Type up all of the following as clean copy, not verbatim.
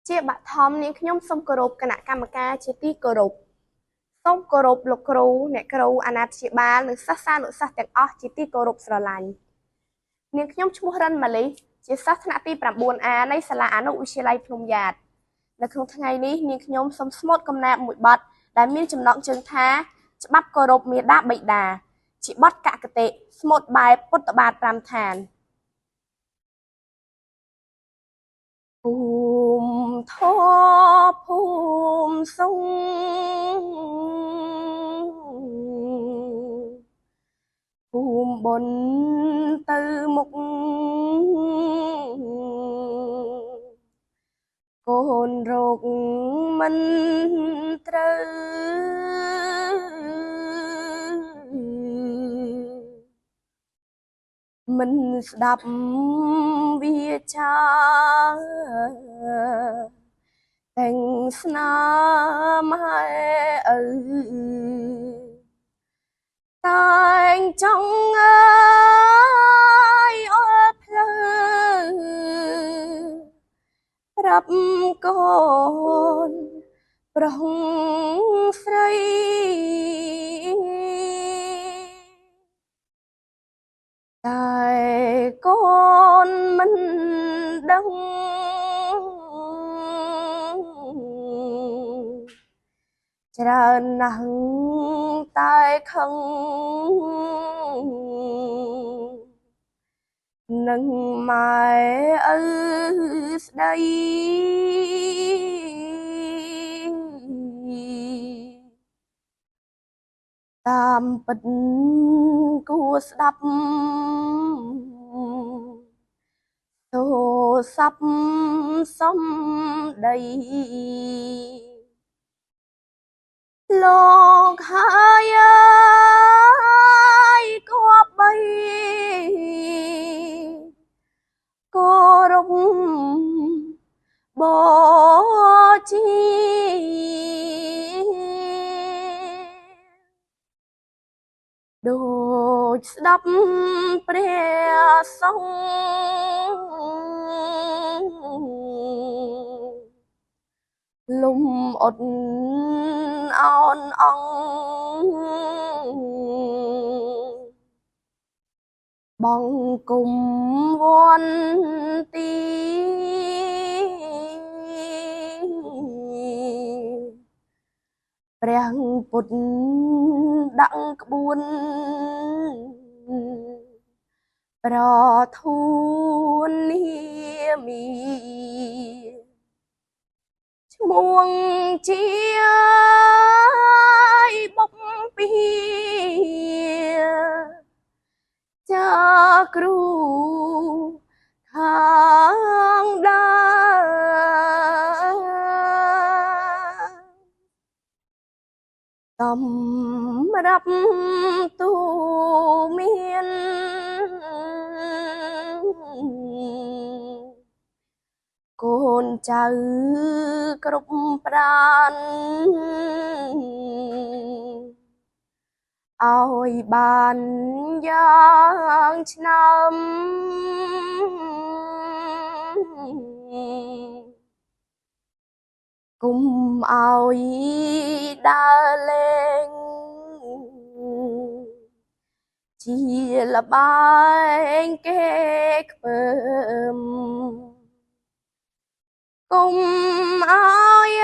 ជាបឋមនាងខ្ញុំសូមគោរពគណៈកម្មការជាទីគោរពសូមគោរពលោកគ្រូអ្នកគ្រូអាណាព្យាបាលនិងសិស្សានុសិស្សទាំងអស់ជាទីគោរពស្រឡាញ់នាងខ្ញុំឈ្មោះរិនម៉ាលីសជាសិស្សថ្នាក់ទី 9A នៃសាលាអនុវិទ្យាល័យភ្នំយ៉ាតនៅក្នុងថ្ងៃនេះនាងខ្ញុំសូមស្មូតកំណាព្យមួយបទដែលមានចំណងជើងថាច្បាប់គោរពមាតាបិតាជាបទកគតិស្មូតបែបពុទ្ធបាទ5ឋានភូមិធមភូមិសង្ឃភូមិបុណ្យទៅមុខកូនរោគមិនត្រូវមិនស្ដាប់វាចាទាំងស្នាមហែឪតែងចង់អើយអល់ផ្លូវប្រាប់កូនប្រុសស្រីតែកូនមិនដឹងច្រើនណាស់តែខឹងនឹងម៉ែឪស្ដីតាមពិតគួរស្ដាប់ទូរស័ព្ទសំដីលោកហើយគប្បីគោរពបូជាដូចស្ដាប់ព្រះសង្ឃលំអត់អោនអង្គបង្គំវន្ទីព្រះពុទ្ធដាក់ក្បួនប្រធូននាមីឈ្មោះជាបុកពីចាគ្រូខាងដើសម្រាប់ទូមានកូនចៅគ្រប់ប្រានឲ្យបានយ៉ាងឆ្នើមគុំឲ្យដើរលេងជាលបែងគេខ្ពើមគុំឲ្យ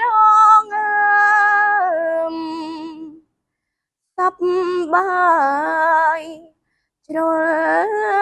រងសប្បាយជ្រុល